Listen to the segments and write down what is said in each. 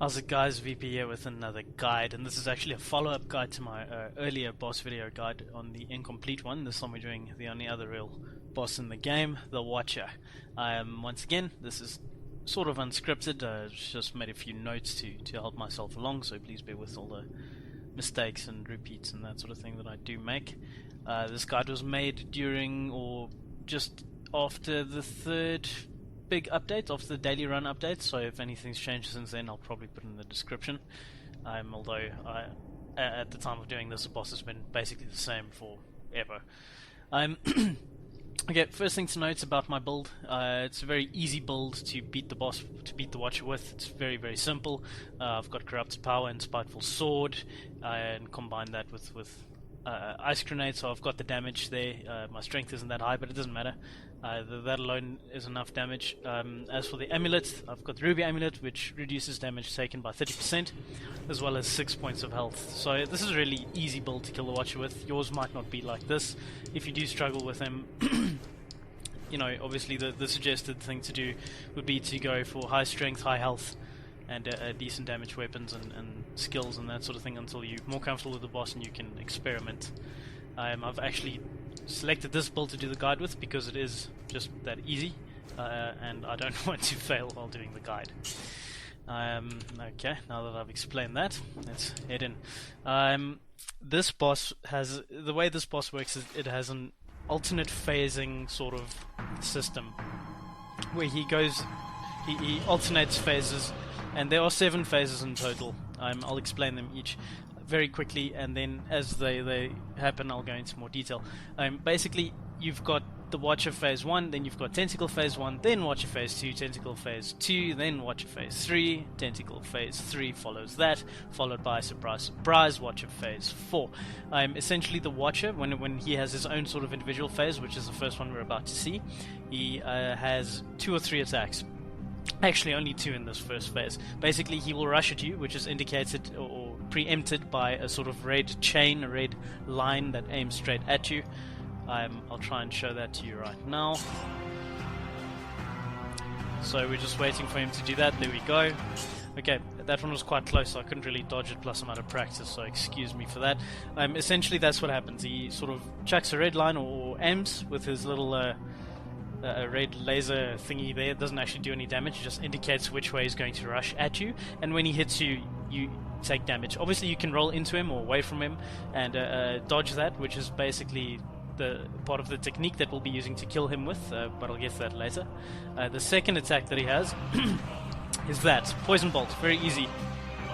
How's it guys, VP here with another guide, and this is actually a follow-up guide to my earlier boss video guide on the incomplete one. This time we're doing the only other real boss in the game, the Watcher. Once again, this is sort of unscripted, just made a few notes to help myself along, so please bear with all the mistakes and repeats and that sort of thing that I do make. This guide was made during or just after the third big update, after the daily run update, so if anything's changed since then I'll probably put it in the description. Although at the time of doing this, the boss has been basically the same forever. Okay, first thing to note about my build, it's a very easy build to beat the boss, to beat the Watcher with. It's very, very simple. I've got Corrupted Power and Spiteful Sword, and combine that with Ice Grenade, so I've got the damage there. My strength isn't that high, but it doesn't matter. That alone is enough damage. As for the Amulet, I've got the Ruby Amulet, which reduces damage taken by 30%, as well as 6 points of health. So this is a really easy build to kill the Watcher with. Yours might not be like this. If you do struggle with him, you know, obviously the suggested thing to do would be to go for high strength, high health, and decent damage weapons and skills and that sort of thing until you're more comfortable with the boss and you can experiment. I've actually selected this build to do the guide with because it is just that easy, and I don't want to fail while doing the guide. Okay, now that I've explained that, let's head in. This boss has, the way this boss works is it has an alternate phasing sort of system where he alternates phases, and there are 7 phases in total. I'll explain them each very quickly, and then as they happen I'll go into more detail. Basically, you've got the Watcher phase 1, then you've got Tentacle phase 1, then Watcher phase 2, Tentacle phase 2, then Watcher phase 3, Tentacle phase 3 follows that, followed by surprise Watcher phase 4. Essentially the Watcher, when he has his own sort of individual phase, which is the first one we're about to see, he has 2 or 3 attacks. Actually, only 2 in this first phase. Basically, he will rush at you, which is indicated or preempted by a sort of red chain, a red line that aims straight at you. I'll try and show that to you right now. So we're just waiting for him to do that. There we go. Okay, that one was quite close, so I couldn't really dodge it, plus I'm out of practice, so excuse me for that. Essentially, that's what happens. He sort of chucks a red line or aims with his little a red laser thingy there. It doesn't actually do any damage, it just indicates which way he's going to rush at you, and when he hits you, you take damage. Obviously you can roll into him or away from him and dodge that, which is basically the part of the technique that we'll be using to kill him with, but I'll get to that later. The second attack that he has is that Poison Bolt. Very easy.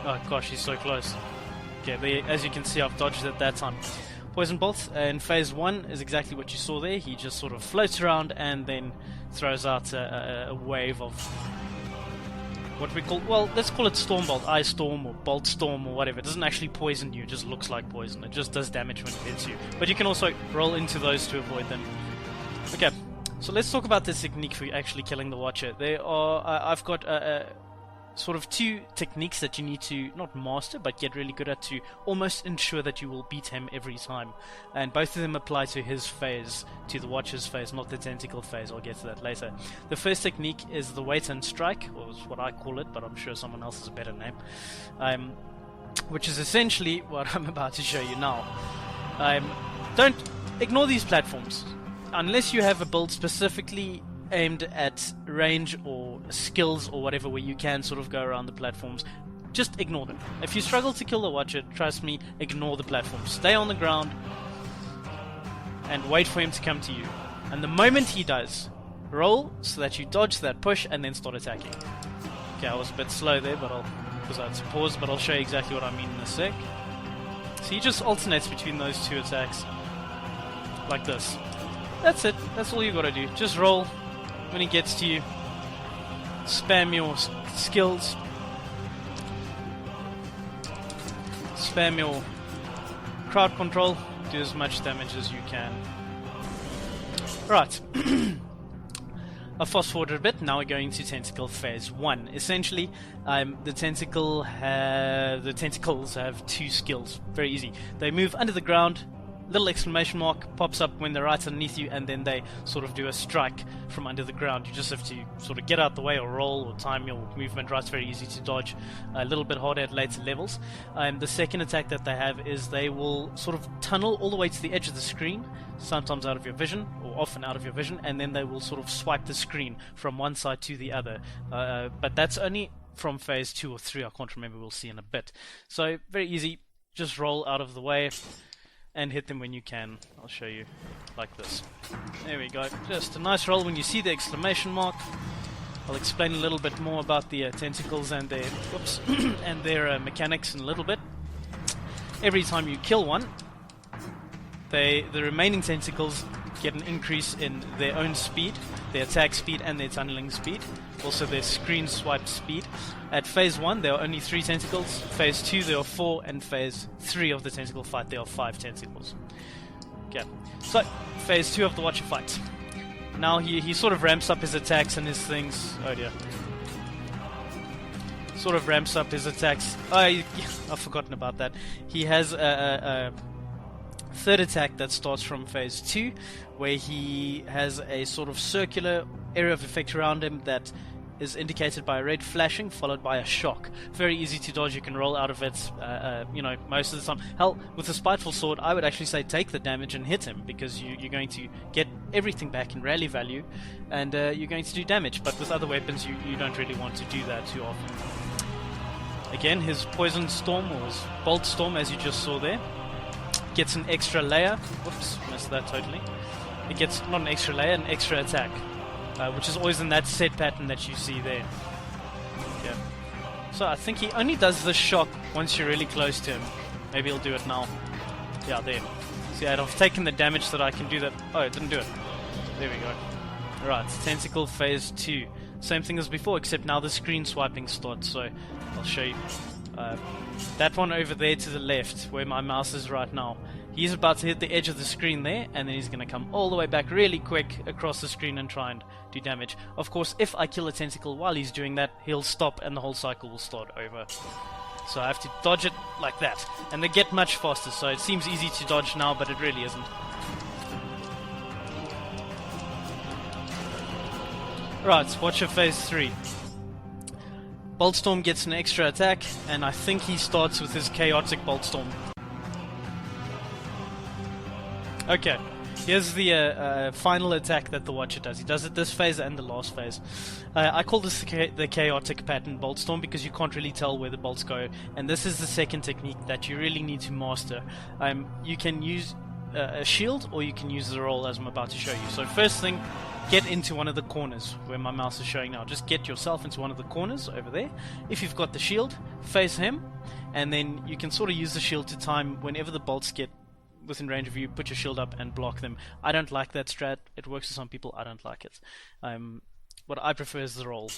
Oh gosh, he's so close. Okay, as you can see, I've dodged it that time. Poison Bolt in phase 1 is exactly what you saw there. He just sort of floats around and then throws out a wave of what we call, well, let's call it Storm Bolt, Ice Storm or Bolt Storm or whatever. It doesn't actually poison you, it just looks like poison. It just does damage when it hits you. But you can also roll into those to avoid them. Okay, so let's talk about the technique for actually killing the Watcher. There are, I've got sort of 2 techniques that you need to not master but get really good at to almost ensure that you will beat him every time, and both of them apply to his phase, to the Watcher's phase, not the Tentacle phase. I'll get to that later. The first technique is the Wait and Strike, or is what I call it, but I'm sure someone else has a better name, which is essentially what I'm about to show you now. Don't ignore these platforms unless you have a build specifically aimed at range or skills or whatever, where you can sort of go around the platforms. Just ignore them. If you struggle to kill the Watcher, trust me, ignore the platforms. Stay on the ground and wait for him to come to you. And the moment he does, roll so that you dodge that push and then start attacking. Okay, I was a bit slow there, but because I had to pause, but I'll show you exactly what I mean in a sec. So he just alternates between those 2 attacks like this. That's it. That's all you gotta do. Just roll. When he gets to you, spam your skills, spam your crowd control, do as much damage as you can. Right, I'll fast forward a bit. Now we're going to Tentacle phase 1. Essentially, the tentacles have 2 skills. Very easy. They move under the ground little exclamation mark pops up when they're right underneath you, and then they sort of do a strike from under the ground. You just have to sort of get out the way or roll or time your movement right. It's very easy to dodge, a little bit harder at later levels. The second attack that they have is they will sort of tunnel all the way to the edge of the screen, sometimes out of your vision, or often out of your vision, and then they will sort of swipe the screen from one side to the other. But that's only from phase 2 or 3, I can't remember, we'll see in a bit. So very easy, just roll out of the way and hit them when you can. I'll show you like this. There we go, just a nice roll when you see the exclamation mark. I'll explain a little bit more about the tentacles and their and their mechanics in a little bit. Every time you kill one, the remaining tentacles get an increase in their own speed, their attack speed and their tunneling speed, also their screen swipe speed. At phase 1 there are only 3 tentacles, phase 2 there are 4, and phase 3 of the tentacle fight there are 5 tentacles. Okay, so phase 2 of the Watcher fight. Now he sort of ramps up his attacks and his things. Oh dear. Sort of ramps up his attacks. I've forgotten about that. He has a third attack that starts from phase 2, where he has a sort of circular area of effect around him that is indicated by a red flashing followed by a shock. Very easy to dodge, you can roll out of it, most of the time. Hell, with a Spiteful Sword, I would actually say take the damage and hit him, because you're going to get everything back in rally value, and you're going to do damage. But with other weapons, you don't really want to do that too often. Again, his Poison Storm, or his Bolt Storm, as you just saw there, gets an extra layer. Whoops, missed that totally. It gets not an extra layer, an extra attack, which is always in that set pattern that you see there. Okay. So I think he only does the shock once you're really close to him. Maybe he'll do it now. Yeah, there. See, I've taken the damage so that I can do that. Oh, it didn't do it. There we go. Alright, Tentacle phase 2. Same thing as before, except now the screen swiping starts, so I'll show you. That one over there to the left, where my mouse is right now, he's about to hit the edge of the screen there, and then he's going to come all the way back really quick across the screen and try and do damage. Of course, if I kill a tentacle while he's doing that, he'll stop and the whole cycle will start over. So I have to dodge it like that, and they get much faster, so it seems easy to dodge now, but it really isn't. Right, Watcher phase 3. Boltstorm gets an extra attack, and I think he starts with his Chaotic Boltstorm. Okay, here's the final attack that the Watcher does. He does it this phase and the last phase. I call this the Chaotic Pattern Boltstorm because you can't really tell where the bolts go, and this is the second technique that you really need to master. You can use a shield, or you can use the roll as I'm about to show you. So first thing, get into one of the corners where my mouse is showing now. Just get yourself into one of the corners over there. If you've got the shield, face him, and then you can sort of use the shield to time whenever the bolts get within range of you, put your shield up and block them. I don't like that strat. It works for some people, I don't like it. What I prefer is the roll.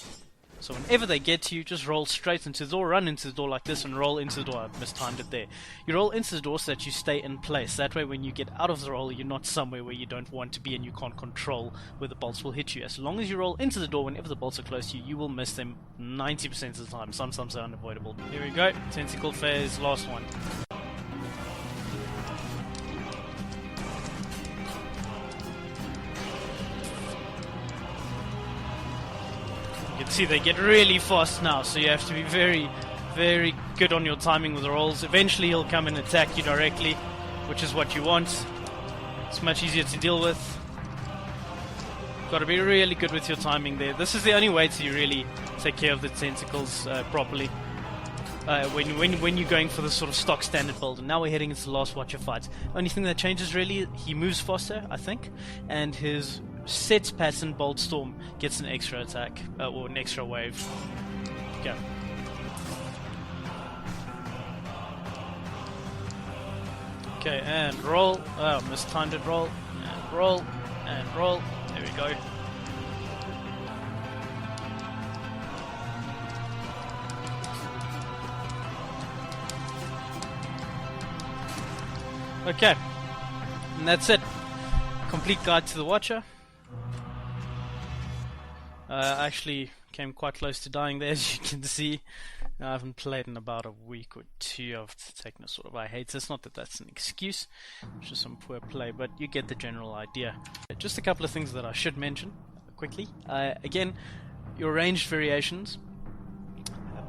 So whenever they get to you, just roll straight into the door, run into the door like this, and roll into the door. I mistimed it there. You roll into the door so that you stay in place. That way when you get out of the roll, you're not somewhere where you don't want to be and you can't control where the bolts will hit you. As long as you roll into the door whenever the bolts are close to you, you will miss them 90% of the time. Sometimes they're unavoidable. Here we go. Tentacle phase, last one. You can see they get really fast now, so you have to be very, very good on your timing with the rolls. Eventually he'll come and attack you directly, which is what you want. It's much easier to deal with. Got to be really good with your timing there. This is the only way to really take care of the tentacles properly. When you're going for the sort of stock standard build. And now we're heading into the last Watcher fight. Only thing that changes really, he moves faster, I think, and his set pattern Boltstorm gets an extra attack, or an extra wave. Go. Okay, and roll. Oh, mistimed it. Roll, and roll, and roll. There we go. Okay, and that's it. Complete guide to the Watcher. I actually came quite close to dying there, as you can see. I haven't played in about a week or two. I've taken a sort of hiatus. It's not that that's an excuse, it's just some poor play, but you get the general idea. Just a couple of things that I should mention quickly. Again, your ranged variations,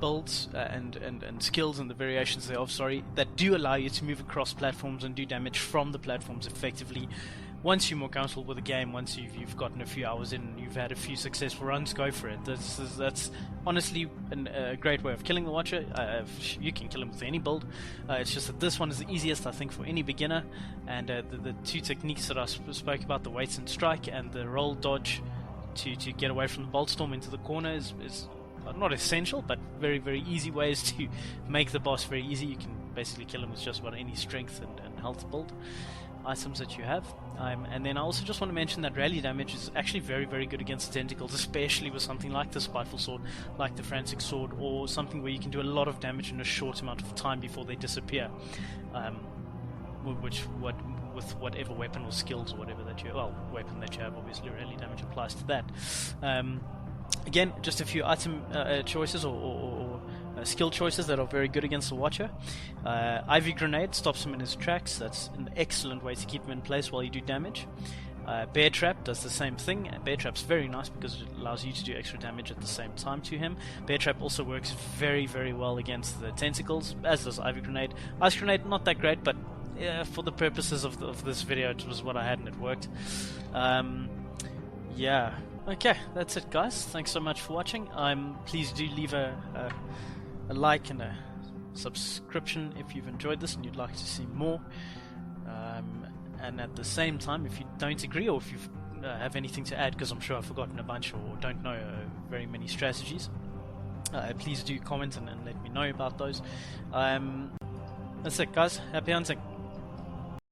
builds and skills and the variations thereof, that do allow you to move across platforms and do damage from the platforms effectively. Once you're more comfortable with the game, once you've gotten a few hours in and you've had a few successful runs, go for it. That's honestly a great way of killing the Watcher. You can kill him with any build. It's just that this one is the easiest, I think, for any beginner. And the two techniques that I spoke about, the wait and strike and the roll dodge to get away from the bolt storm into the corner is not essential, but very, very easy ways to make the boss very easy. You can basically kill him with just about any strength and health build items that you have. And then I also just want to mention that rally damage is actually very, very good against the tentacles, especially with something like the Spiteful Sword, like the Frantic Sword, or something where you can do a lot of damage in a short amount of time before they disappear. With whatever weapon or skills or whatever weapon that you have, obviously rally damage applies to that. Again, just a few item choices or skill choices that are very good against the Watcher. Ivy Grenade stops him in his tracks. That's an excellent way to keep him in place while you do damage. Bear Trap does the same thing. Bear Trap's very nice because it allows you to do extra damage at the same time to him. Bear Trap also works very, very well against the tentacles, as does Ivy Grenade. Ice Grenade, not that great, but for the purposes of this video, it was what I had and it worked. Yeah. Okay, that's it, guys. Thanks so much for watching. Please do leave a like and a subscription if you've enjoyed this and you'd like to see more. And at the same time, if you don't agree or if you have anything to add, because I'm sure I've forgotten a bunch or don't know very many strategies, please do comment and let me know about those. That's it, guys. Happy hunting.